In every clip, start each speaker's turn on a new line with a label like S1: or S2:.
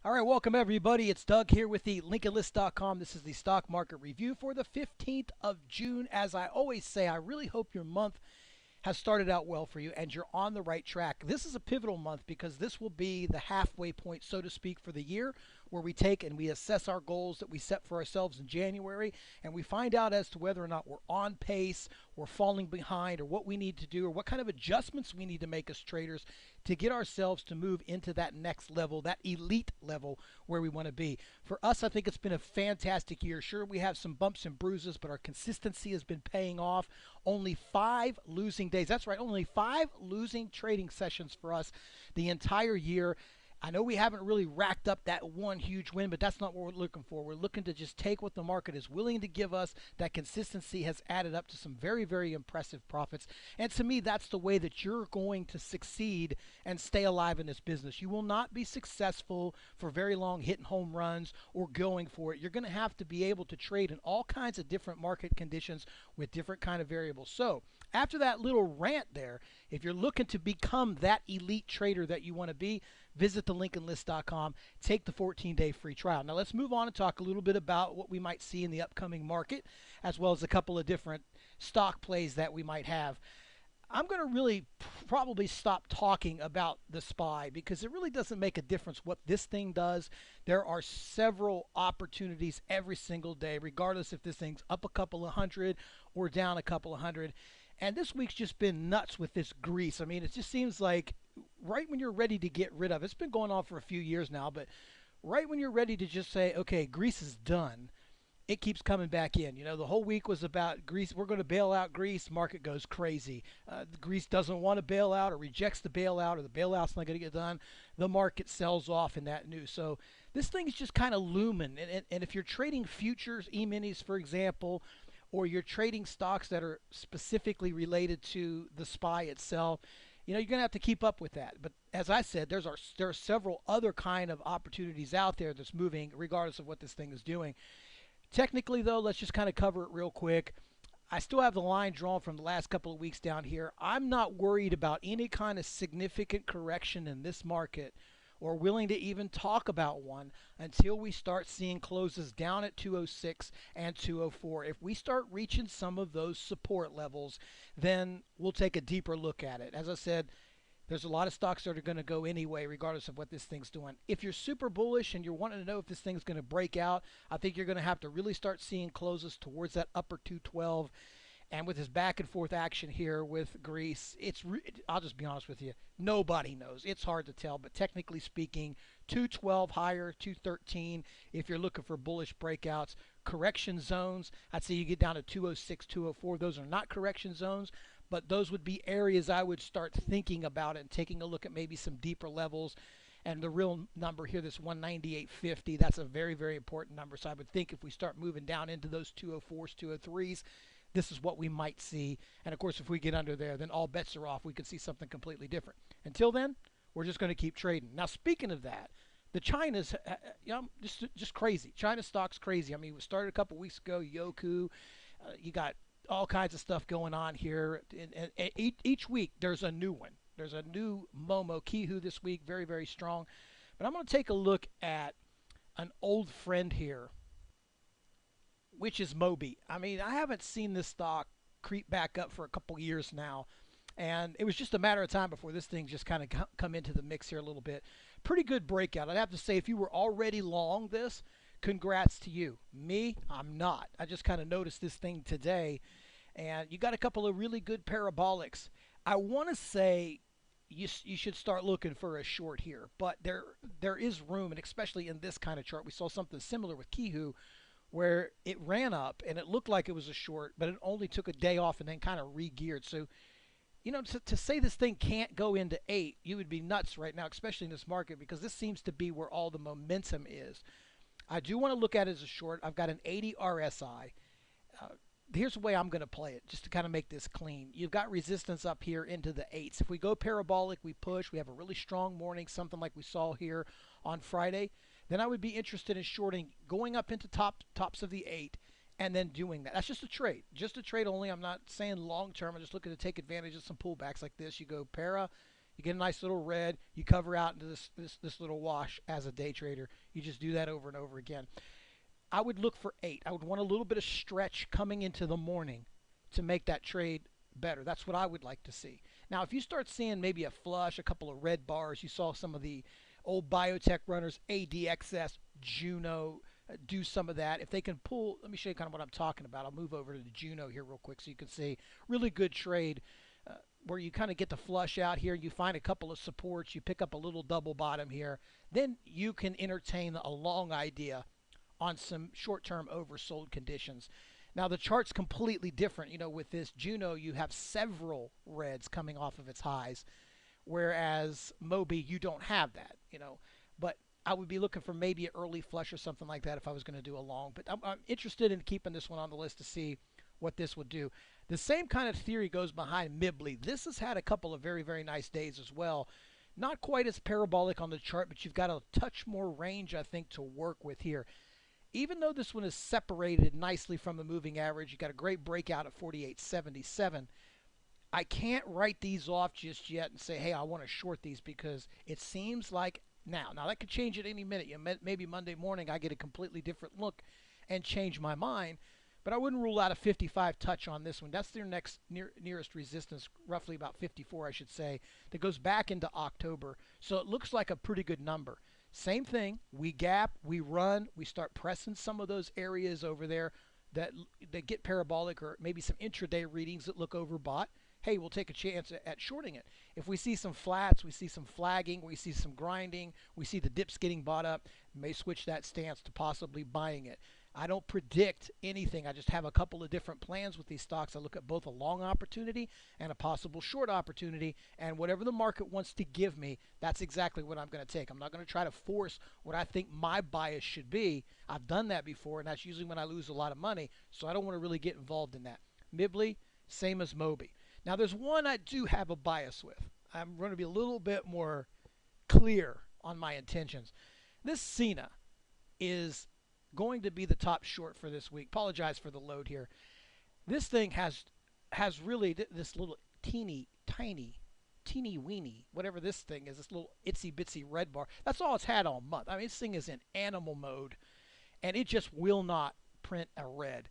S1: All right, welcome everybody. It's Doug here with the LincolnList.com. This is the stock market review for the 15th of June. As I always say, I really hope your month has started out well for you and you're on the right track. This is a pivotal month because this will be the halfway point, so to speak, for the year where we take and we assess our goals that we set for ourselves in January and we find out as to whether or not we're on pace, we're falling behind, or what we need to do, or what kind of adjustments we need to make as traders to get ourselves to move into that next level, that elite level where we want to be. For us, I think it's been a fantastic year. Sure, we have some bumps and bruises, but our consistency has been paying off. Only 5 losing days. That's right, only 5 losing trading sessions for us the entire year. I know we haven't really racked up that one huge win, but that's not what we're looking for. We're looking to just take what the market is willing to give us. That consistency has added up to some very, very impressive profits. And to me, that's the way that you're going to succeed and stay alive in this business. You will not be successful for very long hitting home runs or going for it. You're going to have to be able to trade in all kinds of different market conditions with different kind of variables. So after that little rant there, if you're looking to become that elite trader that you want to be, visit the LincolnList.com, take the 14-day free trial. Now let's move on and talk a little bit about what we might see in the upcoming market, as well as a couple of different stock plays that we might have. I'm going to really probably stop talking about the SPY because it really doesn't make a difference what this thing does. There are several opportunities every single day, regardless if this thing's up a couple of hundred or down a couple of hundred. And this week's just been nuts with this grease. I mean, it just seems like right when you're ready to get rid of, it's been going on for a few years now, but right when you're ready to just say, okay, Greece is done, it keeps coming back in. You know, the whole week was about Greece. We're going to bail out Greece. Market goes crazy. Greece doesn't want to bail out or rejects the bailout, or the bailout's not going to get done. The market sells off in that news. So this thing is just kind of looming. And if you're trading futures, E-minis, for example, or you're trading stocks that are specifically related to the SPY itself, you know, you're going to have to keep up with that. But as I said, there are several other kind of opportunities out there that's moving regardless of what this thing is doing. Technically, though, let's just kind of cover it real quick. I still have the line drawn from the last couple of weeks down here. I'm not worried about any kind of significant correction in this market or willing to even talk about one until we start seeing closes down at 206 and 204. If we start reaching some of those support levels, then we'll take a deeper look at it. As I said, there's a lot of stocks that are going to go anyway, regardless of what this thing's doing. If you're super bullish and you're wanting to know if this thing's going to break out, I think you're going to have to really start seeing closes towards that upper 212. And with this back and forth action here with Greece, I'll just be honest with you, nobody knows. It's hard to tell, but technically speaking, 212 higher, 213 if you're looking for bullish breakouts. Correction zones, I'd say you get down to 206, 204. Those are not correction zones, but those would be areas I would start thinking about and taking a look at maybe some deeper levels. And the real number here, this 198.50, that's a very, very important number. So I would think if we start moving down into those 204s, 203s, this is what we might see. And of course, if we get under there, then all bets are off. We could see something completely different. Until then, we're just going to keep trading. Now, speaking of that, the China's you know, just crazy. China stock's crazy. I mean, we started a couple weeks ago, Yoku. You got all kinds of stuff going on here. And each week, there's a new one. There's a new Momo, Kihu this week, very, very strong. But I'm going to take a look at an old friend here, which is MOBI. I mean, I haven't seen this stock creep back up for a couple years now. And it was just a matter of time before this thing just kind of come into the mix here a little bit. Pretty good breakout. I'd have to say, if you were already long this, congrats to you. Me, I'm not. I just kind of noticed this thing today. And you got a couple of really good parabolics. I want to say you should start looking for a short here. But there is room, and especially in this kind of chart. We saw something similar with Kihu, where it ran up and it looked like it was a short, but it only took a day off and then kind of re-geared. So, you know, to say this thing can't go into 8, you would be nuts right now, especially in this market, because this seems to be where all the momentum is. I do want to look at it as a short. I've got an 80 RSI. Uh, Here's the way I'm going to play it, just to kind of make this clean. You've got resistance up here into the 8s. If we go parabolic, we push. We have a really strong morning, something like we saw here on Friday. Then I would be interested in shorting, going up into tops of the 8, and then doing that. That's just a trade only. I'm not saying long term. I'm just looking to take advantage of some pullbacks like this. You go para, You get a nice little red. You cover out into this little wash as a day trader. You just do that over and over again. I would look for 8. I would want a little bit of stretch coming into the morning to make that trade better. That's what I would like to see. Now, if you start seeing maybe a flush, a couple of red bars, you saw some of the old biotech runners, ADXS, Juno, do some of that. If they can pull, let me show you kind of what I'm talking about. I'll move over to the Juno here real quick so you can see. Really good trade where you kind of get the flush out here. You find a couple of supports. You pick up a little double bottom here. Then you can entertain a long idea on some short-term oversold conditions. Now the chart's completely different. You know, with this Juno, you have several reds coming off of its highs, whereas MOBI, you don't have that. You know, but I would be looking for maybe an early flush or something like that if I was going to do a long. But I'm interested in keeping this one on the list to see what this would do. The same kind of theory goes behind MBLY. This has had a couple of very, very nice days as well. Not quite as parabolic on the chart, but you've got a touch more range, I think, to work with here. Even though this one is separated nicely from the moving average, you got a great breakout at 48.77. I can't write these off just yet and say, hey, I want to short these, because it seems like now that could change at any minute. Maybe Monday morning I get a completely different look and change my mind. But I wouldn't rule out a 55 touch on this one. That's their nearest resistance, roughly about 54, I should say, that goes back into October. So it looks like a pretty good number. Same thing, we gap, we run, we start pressing some of those areas over there that get parabolic, or maybe some intraday readings that look overbought. Hey, we'll take a chance at shorting it. If we see some flats, we see some flagging, we see some grinding, we see the dips getting bought up, may switch that stance to possibly buying it. I don't predict anything. I just have a couple of different plans with these stocks. I look at both a long opportunity and a possible short opportunity, and whatever the market wants to give me, that's exactly what I'm going to take. I'm not going to try to force what I think my bias should be. I've done that before, and that's usually when I lose a lot of money, so I don't want to really get involved in that. MBLY, same as MOBI. Now, there's one I do have a bias with. I'm going to be a little bit more clear on my intentions. This SINA is going to be the top short for this week. Apologize for the load here. This thing has really this little teeny weeny, whatever this thing is, this little itsy bitsy red bar. That's all it's had all month. I mean, this thing is in animal mode, and it just will not print a red.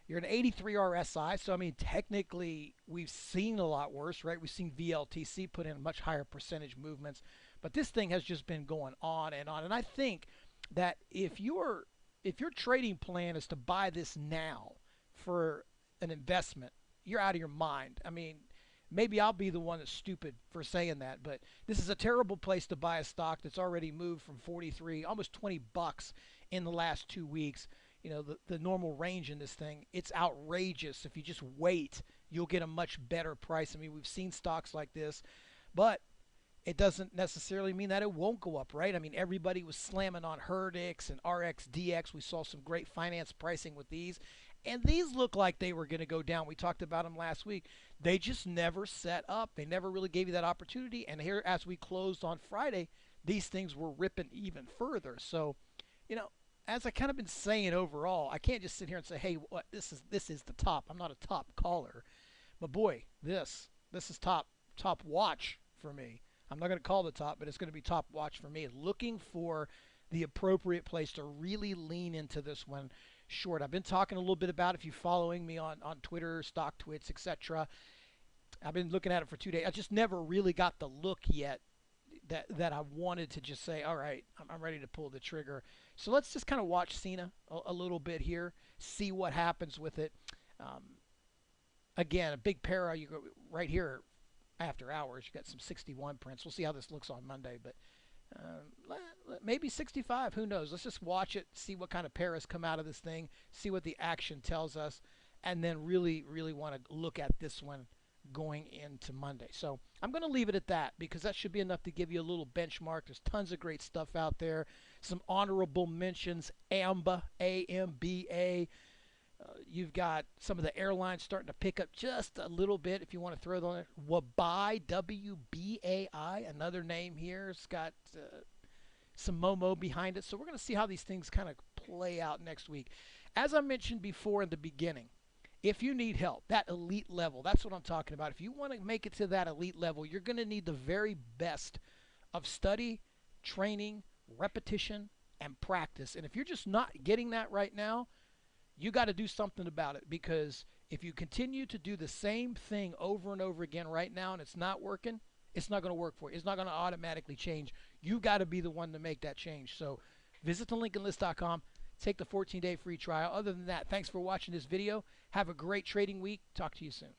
S1: You're an 83 RSI, so I mean, technically we've seen a lot worse, right? We've seen VLTC put in much higher percentage movements, but this thing has just been going on and on. And I think that if your trading plan is to buy this now for an investment, you're out of your mind. I mean, maybe I'll be the one that's stupid for saying that, but this is a terrible place to buy a stock that's already moved from 43, almost 20 bucks in the last 2 weeks. You know, the normal range in this thing, it's outrageous. If you just wait, you'll get a much better price. I mean, we've seen stocks like this, but it doesn't necessarily mean that it won't go up, right? I mean, everybody was slamming on HRTX and RXDX. We saw some great finance pricing with these, and these look like they were going to go down. We talked about them last week. They just never set up. They never really gave you that opportunity, and here, as we closed on Friday, these things were ripping even further. So, you know, as I kind of been saying overall, I can't just sit here and say, hey, what this is the top. I'm not a top caller, but boy, this is top watch for me. I'm not going to call the top, but it's going to be top watch for me. Looking for the appropriate place to really lean into this one short. I've been talking a little bit about, if you're following me on Twitter, Stock Twits, etc. I've been looking at it for 2 days. I just never really got the look yet that I wanted to just say, all right, I'm ready to pull the trigger. So let's just kind of watch SINA a little bit here, see what happens with it. Again, a big para, you go right here after hours, you got some 61 prints. We'll see how this looks on Monday, but maybe 65, who knows? Let's just watch it, see what kind of paras come out of this thing, see what the action tells us, and then really want to look at this one going into Monday. So I'm going to leave it at that, because that should be enough to give you a little benchmark. There's tons of great stuff out there. Some honorable mentions, AMBA, AMBA. You've got some of the airlines starting to pick up just a little bit if you want to throw them on there. WBAI, W-B-A-I, another name here. It's got some Momo behind it. So we're going to see how these things kind of play out next week. As I mentioned before in the beginning, If you need help, that elite level, that's what I'm talking about. If you want to make it to that elite level, you're going to need the very best of study, training, repetition, and practice. And if you're just not getting that right now, you got to do something about it, because if you continue to do the same thing over and over again right now and it's not working, it's not going to work for you. It's not going to automatically change. You got to be the one to make that change. So visit thelincolnlist.com. Take the 14-day free trial. Other than that, thanks for watching this video. Have a great trading week. Talk to you soon.